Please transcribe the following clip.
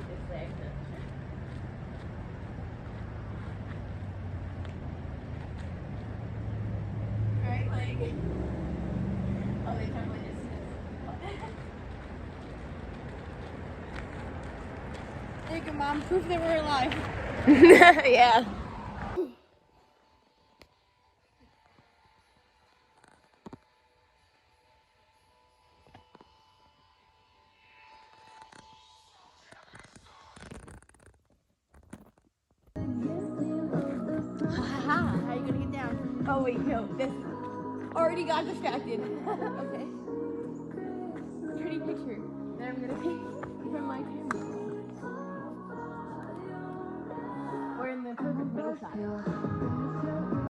this leg. Right leg. Oh, they totally just. There you go, Mom. Proof that we're alive. Yeah. Haha, how are you gonna get down? Oh wait, no, this already got distracted. Okay. Pretty picture that I'm gonna take from my camera. We're in the perfect middle shot.